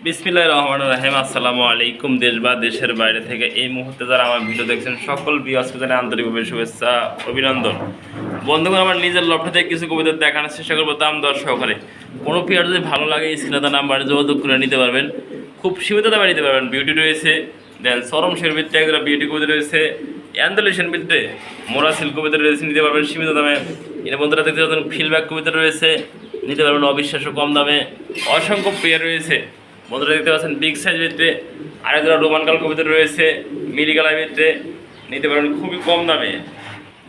বিসমিল্লাহির রহমানির রহিম। আসসালামু আলাইকুম। দেশ বা দেশের বাইরে থেকে এই মুহূর্তে যারা আমার ভিডিও দেখছেন সকল ভিউয়ার্সকে জানাই আন্তরিকভাবে শুভেচ্ছা, অভিনন্দন। বন্ধুগণ, আমার নিজের লফটে থেকে কিছু কবিতা দেখানোর চেষ্টা করবো দাম দর সহকারে। কোনো ভিডিও যদি ভালো লাগে স্ক্রিনে দেওয়া নাম্বারে যোগাযোগ করে নিতে পারবেন, খুব সীমিত দামে নিতে পারবেন। বিউটি রয়েছে, দেন চরম শের ভিত্তিতে একজোড়া বিউটি কবিতা রয়েছে, অ্যান্ডালুশিয়ান ভিত্তিতে মোরা সিল্ক কবিতা রয়েছে, নিতে পারবেন সীমিত দামে। এর বন্ধুরা দেখতে পাচ্ছেন ফিলব্যাক কবিতা রয়েছে, নিতে পারবেন অবিশ্বাস্য কম দামে। অসংখ্য পেয়ার রয়েছে বন্ধুরা, দেখতে পাচ্ছেন বিগ সাইজ ভিত্তিতে আরেকজোড়া রোমান কাল কবিতা রয়েছে, মিলি কালার ভিত্তিতে, নিতে পারবেন খুবই কম দামে।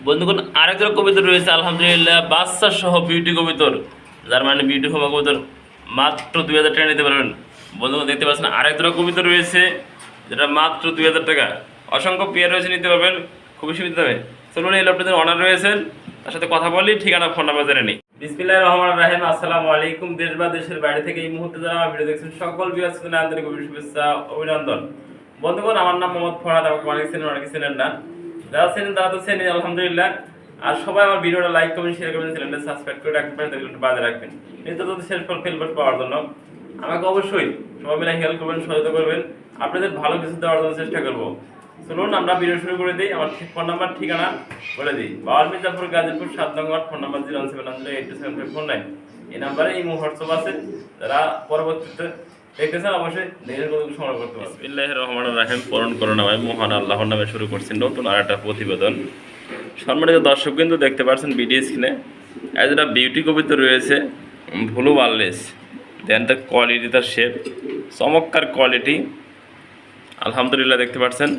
বন্ধুগণ, আরেকজোড়া কবিতা রয়েছে আলহামদুলিল্লাহ বাচ্চা সহ বিউটি কবিতর, যার মানে বিউটি হোমা কবিতর মাত্র 2000 টাকা নিতে পারবেন। বন্ধুগণ, দেখতে পাচ্ছেন আরেকজোড়া কবিতা রয়েছে যেটা মাত্র 2000 টাকা। অসংখ্য পেয়ার রয়েছে, নিতে পারবেন খুবই সীমিত দামে। চলুন এই লোকটাদের অনার রয়েছেন, তার সাথে কথা বলি, ঠিকানা ফোন নাম্বার জেনে নিই। বিসমিল্লাহির রহমানির রহিম। আসসালামু আলাইকুম। দেশ বা দেশের বাইরে থেকে এই মুহূর্তে যারা আমার ভিডিও দেখছেন সকল ভিউয়ার্সকে জানাই আন্তরিক শুভেচ্ছা, অভিনন্দন। বন্ধুগণ, আমার নাম মোহাম্মদ ফরহাদ। আমাকে অনেক চেনেন, অনেকে চেনেন না। যারা চেনেন তারা তো চেনেন আলহামদুলিল্লাহ। আর সবাই আমার ভিডিওটা লাইক করবেন, শেয়ার করবেন, চ্যানেলটা সাবস্ক্রাইব করে রাখবেন, একটু বাজে রাখবেন। নিত্য যদি শেষ ফল ফেলবার পাওয়ার জন্য আমাকে অবশ্যই সবাই মিলে হেল্প করবেন, সহায়তা করবেন। আপনাদের ভালো কিছু দেওয়ার জন্য চেষ্টা করবো। চলুন আমরা ভিডিও শুরু করে দিই। আমার ফোন নাম্বার ঠিকানা বলে দিই। বাওয়াল মির্জাপুর, গাজীপুর 7 নং ওয়ার্ড। Phone number 017878549। এই নাম্বারে এই হোয়াটসঅ্যাপ আছে। যারা পরবর্তীতে দেখতেছেন অবশ্যই নিজের কোনো সংগ্রহ করতে পারবেন। বিসমিল্লাহির রহমানির রহিম। পূরণ করুণাময় মহান আল্লাহর নামে শুরু করছি নতুন আর একটা প্রতিবেদন। সম্মানিত দর্শক কিন্তু দেখতে পাচ্ছেন ভিডিও স্ক্রিনে একটা বিউটি কবিতা রয়েছে, ভুলু ওয়ারলেস। দেন তার কোয়ালিটি, তার শেপ চমৎকার কোয়ালিটি আলহামদুলিল্লাহ। দেখতে পাচ্ছেন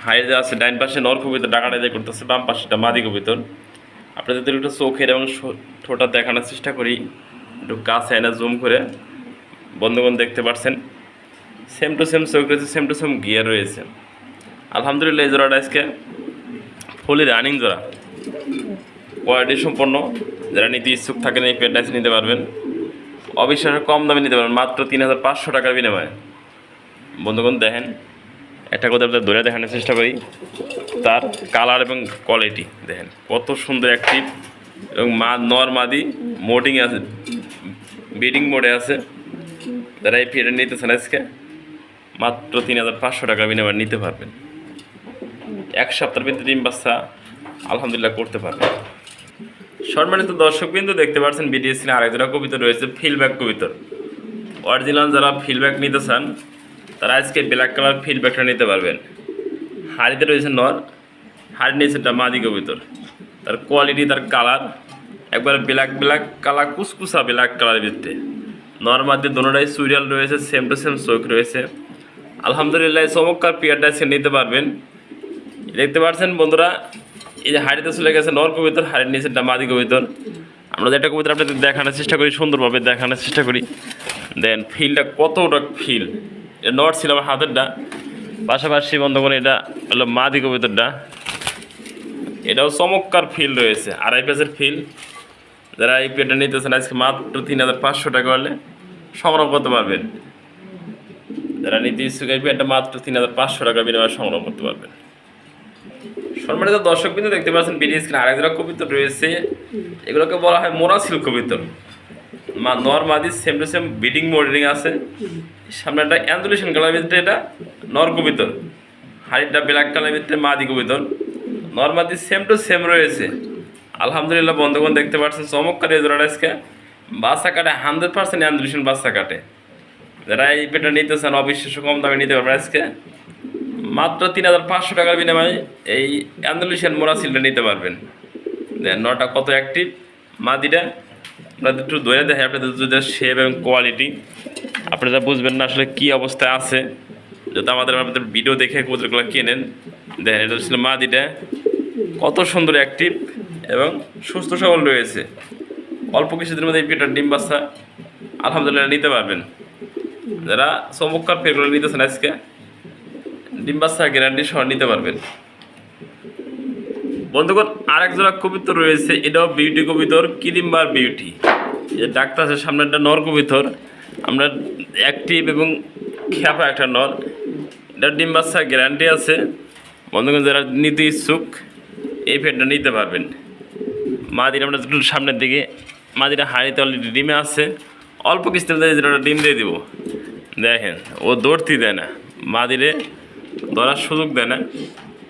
হাইজে আছে, ডাইন পাশে নর কবিতর ডাকাটা দিয়ে করতেছে, বাম পাশেটা মাদি কবিতর। আপনাদের একটু চোখের এবং ঠোঁটা দেখানোর চেষ্টা করি, একটু কাছে এনে জুম করে। বন্ধুগণ, দেখতে পাচ্ছেন সেম টু সেম চোখ রয়েছে, সেম টু সেম গিয়ার রয়েছে আলহামদুলিল্লাহ। এই জোড়াটা আজকে ফুলি রানিং জোড়া, কোয়ালিটি সম্পন্ন। যারা নিতে ইচ্ছুক থাকেন এই পেয়ারটা নিতে পারবেন, অবিশ্বাস্য কম দামে নিতে পারবেন, মাত্র 3500 টাকার বিনিময়ে। বন্ধুগণ, দেখেন একটা কথা আপনাদের ধরে দেখানোর চেষ্টা করি, তার কালার এবং কোয়ালিটি দেখেন কত সুন্দর অ্যাক্টিভ, এবং নর মাদি মোডিং আছে, ব্রিডিং মোডে আছে। যারা এই পেয়ারটা নিতেছেন আজকে মাত্র 3500 টাকা বিনিময়ে নিতে পারবেন। এক সপ্তাহের ভিতরে ডিম বাচ্চা আলহামদুলিল্লাহ করতে পারবেন। সম্মানিত দর্শক কিন্তু দেখতে পাচ্ছেন ভিডিও স্ক্রিনে আরেকজোড়া কবিতা রয়েছে, ফিলব্যাক কবিতর অরিজিনাল। যারা ফিলব্যাক নিতে চান তারা আজকে ব্ল্যাক কালার ফিলব্যাকটা নিতে পারবেন। হাড়িতে রয়েছে নর, হাড়ি নিয়েছে একটা মাদি কবিতর। তার কোয়ালিটি, তার কালার একবার ব্ল্যাক কালার, কুচকুচা ব্ল্যাক কালারের ভিত্তিতে। নর মাদি দোনোটাই সুইরিয়াল রয়েছে, সেম টু সেম চোখ রয়েছে আলহামদুলিল্লাহ। চমৎকার পেয়ারটা আজকে নিতে পারবেন। দেখতে পাচ্ছেন বন্ধুরা, এই যে হাড়িতে চলে গেছে নর কবিতর, হাড়ির নিচে একটা মাদি কবিতর। আমরা যে একটা কবিতা আপনাদের দেখানোর চেষ্টা করি, সুন্দরভাবে দেখানোর চেষ্টা করি। দেন ফিলটা কতটা ফিল, এটা নর ছিল আমার হাতেরটা, পাশাপাশি বন্ধুগণ এটা হলো মাদি কবিতরটা। এটাও চমৎকার ফিল রয়েছে, আড়াই পেজের ফিল। যারা এই পেয়ারটা নিতেছেন আজকে মাত্র 3500 টাকা হলে সংগ্রহ করতে পারবেন। যারা নিতে ইচ্ছুক এই পেয়ারটা মাত্র 3500 টাকা বিনিময়ে সংগ্রহ করতে পারবেন। সম্মানিত দর্শক কিন্তু দেখতে পাচ্ছেন ভিডিও স্ক্রিনে আরেকজোড়া কবিতর রয়েছে, এগুলোকে বলা হয় মোরা সিল্ক কবিতর। নর মাদি same to same breeding modding আছে। সামনে একটা অ্যান্ডালুশিয়ান কালারের ভিতরে এটা নর কবিতর, হাড়িটা ব্ল্যাক কালারের ভিতরে মাদি কবিতর। নর মাদি সেম টু সেম রয়েছে আলহামদুলিল্লাহ। বন্ধুগণ, দেখতে পাচ্ছেন চমৎকার এই জোড়াটা আজকে বাচ্চা কাটে, 100% অ্যান্ডালুশিয়ান বাচ্চা কাটে। যারা এই পেটা নিতে চান অবিশ্বাস্য কম দামে নিতে পারবেন আজকে মাত্র 3500 টাকার বিনিময়ে এই অ্যান্ডালুশিয়ান মোরা সিলটা নিতে পারবেন। নটা কত অ্যাক্টিভ, মাদিটা আপনাদের একটু ধরে দেখে আপনাদের যদি শেপ এবং কোয়ালিটি আপনারা বুঝবেন না আসলে কী অবস্থায় আছে। যদি আপনাদের ভিডিও দেখে কবুতরগুলো কেনেন, দেখেন এটা ছিল মাদিটা কত সুন্দর অ্যাক্টিভ এবং সুস্থ সবল রয়েছে। অল্প কিছুদিনের মধ্যে এই পেটার ডিম বাচ্চা আলহামদুলিল্লাহ নিতে পারবেন। যারা চমৎকার পেয়ারগুলো নিতেছেন আজকে ডিম বাচ্চা গ্যারান্টি সহ নিতে পারবেন। বন্ধুগণ, আরেক জোড়া কবিতর রয়েছে, এটাও বিউটি কবিতর, কিরিম্বার বিউটি। যে ডাক্তার আছে সামনে একটা নর কবিতর, আমরা অ্যাক্টিভ এবং খ্যাপা একটা নর। এটা ডিম বাচ্চা গ্যারান্টি আছে। বন্ধুগণ, যারা নিতে ইচ্ছুক এই পেয়ারটা নিতে পারবেন। মাদিরা আমরা একটু সামনের দিকে, মাদিরা হাড়িতে অলরেডি ডিমে আছে, অল্প কিস্তিতে যেটা ডিম দিয়ে দিব। দেখেন ও দৌড়তি দেয় না, মাদিরে ধরার সুযোগ দেয় না।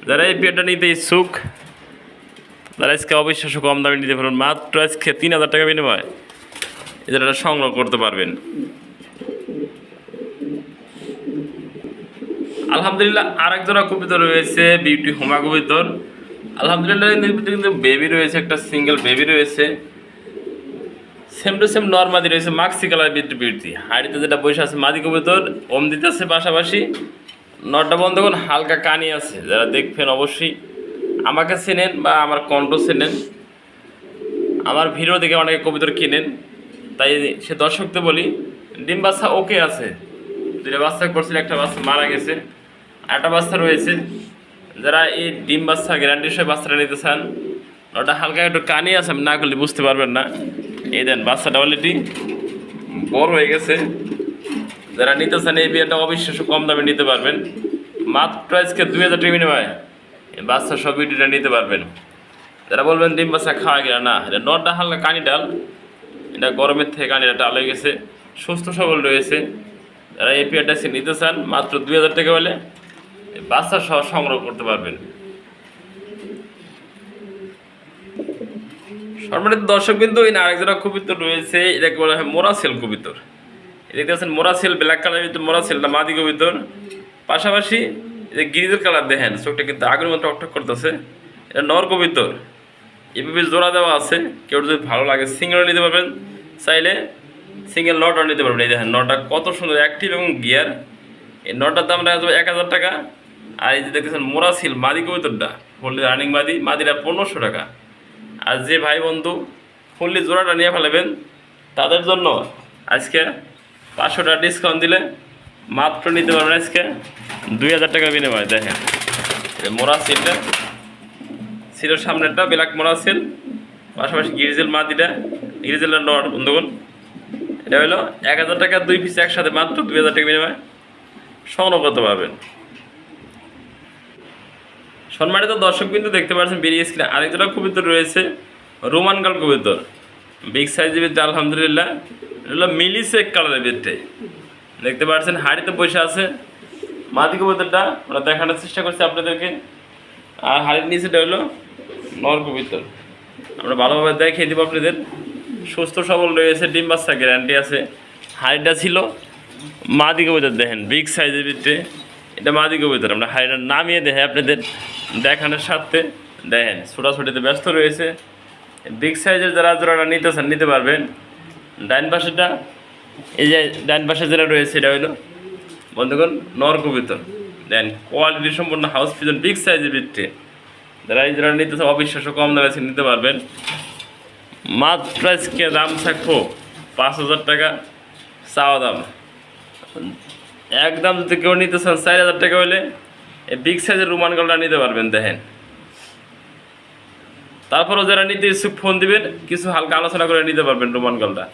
যারা এই পেয়ারটা নিতে ইচ্ছুক তারা আজকে অবিশ্বাস্য কম দামে নিতে পারবেন, মাত্র আজকে 3,000 টাকা বিনিময় এটা সংগ্রহ করতে পারবেন। আলহামদুলিল্লাহ আরেক জোড়া কবুতর রয়েছে, বিউটি হোমা কবুতর। আলহামদুলিল্লাহ কিন্তু বেবি রয়েছে, একটা সিঙ্গেল বেবি রয়েছে, সেম টু সেম নর্মাদি রয়েছে, মাক্সি কালার বিউটি। হাড়িতে যেটা বসে আছে মাদি কবুতর, ওম দিতেছে পাশাপাশি। নটটা বন্ধুগণ হালকা কানি আছে, যারা দেখবেন অবশ্যই আমাকে চেনেন বা আমার কণ্ঠ চেনেন, আমার ভিডিও দেখে অনেকে কবুতর কিনেন, তাই সে দর্শকদের বলি ডিম বাচ্চা ওকে আছে। দুটো বাচ্চা করছিল, একটা বাচ্চা মারা গেছে, একটা বাচ্চা রয়েছে। যারা এই ডিম বাচ্চা গ্যারান্টির সব বাচ্চাটা নিতে চান, ওটা হালকা একটু কানি আছে, আমি না করলে বুঝতে পারবেন না। এই দেন বাচ্চাটা অলরেডি বড় হয়ে গেছে। যারা নিতে চান এই বিয়েটা অবিশ্বাস্য কম দামে নিতে পারবেন, মাত্র আজকে 2,000 টাকা বিনিময় এই বাচ্চা সব বিউটিটা নিতে পারবেন। যারা বলবেন ডিম বাচ্চা খাওয়া গেল না, এটা নটটা হালকা কানি ডাল, এটা গরমের থেকে কানিটা ডাল হয়ে গেছে, সুস্থ সবল রয়েছে। যারা এই পেয়ারটা নিতে চান মাত্র 2,000 টাকা হলে বাচ্চা সহ সংগ্রহ করতে পারবেন। সম্মানিত দর্শক কিন্তু এই আরেকজোড়া কবুতর রয়েছে, এটাকে বলা হয় মোরাসেল কবুতর। দেখতে পাচ্ছেন মোরাসেল, ব্ল্যাক কালারের ভিতরে মোরাসেলটা মাদি কবুতর। পাশাপাশি এই গ্রিজেল কালার দেখেন, চোখটা কিন্তু আগের মতো টকটক করতেছে। এটা নর কবুতর, এভাবে জোড়া দেওয়া আছে। কেউ যদি ভালো লাগে সিঙ্গেল নিতে পারবেন, চাইলে সিঙ্গেল নটও নিতে পারবেন। এই দেখেন নটটা কত সুন্দর অ্যাক্টিভ এবং গিয়ার। এই নটটার দাম রাখা যাবে 1,000 টাকা। আর এই যে দেখতেছেন মোরাসিল মাদি কবুতরটা, ফুললি রানিং মাদিটা 1,500 টাকা। আর যে ভাই বন্ধু ফুললি জোড়াটা নিয়ে ফেলাবেন তাদের জন্য আজকে 500 টাকা ডিসকাউন্ট দিলে মাত্র নিতে পারবেন আজকে 2,000 টাকা বিনিময়। দেখেন মোরাসিলটা ছিল সামনেরটা ব্ল্যাক মোরাসিল, পাশাপাশি গ্রিজেল মাদিটা, গ্রিজেলের নট বন্ধুগণ। এটা হলো 1,000 টাকা 2 পিস একসাথে মাত্র 2,000 টাকা বিনিময় সংগ্রহ করতে পারবেন। সম্মানিত দর্শক কিন্তু দেখতে পাচ্ছেন বেরিয়ে স্ক্রিনে আরেকটা কবুতর রয়েছে, রোমান গাল কবুতর, বিগ সাইজের ভিতরে। আলহামদুলিল্লাহ এটা হলো মিলিসেক কালারের ভিতরে দেখতে পাচ্ছেন, হাড়িতে বসে আছে মাদি কবুতরটা, আমরা দেখানোর চেষ্টা করছি আপনাদেরকে। আর হাড়ির নিচেটা হলো নর কবুতর, আমরা ভালোভাবে দেখিয়ে দেবো আপনাদের। সুস্থ সবল রয়েছে, ডিম বাচ্চা গ্যারান্টি আছে। হাড়িটা ছিল মাদি কবুতর, দেখেন বিগ সাইজের ভিতরে, এটা মাদি কবুতর। আমরা হাড়িটা নামিয়ে দেখে আপনাদের দেখানোর সাথে দেখেন ছোটাছুটিতে ব্যস্ত রয়েছে। বিগ সাইজের যারা জোড়াটা নিতে চান নিতে পারবেন। ডাইন পাশেটা, এই যে ডাইন পাশে যেটা রয়েছে এটা হলো বন্ধুগণ নর কবুতর। দেন কোয়ালিটি সম্পূর্ণ হাউস পিজন বিগ সাইজের ভিতরে। যারা এই জোড়াটা নিতে চান অবিশ্বাস্য কম দামে নিতে পারবেন। মাত্র আজকে দাম থাকবো 5,000 টাকা চাওয়া দাম। একদম যদি কেউ নিতে চান 4,000 টাকা হলে এই বিগ সাইজের রোমান গালটা নিতে পারবেন। দেখেন তারপরও যারা নিতে ইচ্ছুক ফোন দিবেন, কিছু হালকা আলোচনা করে নিতে পারবেন রোমান গালটা।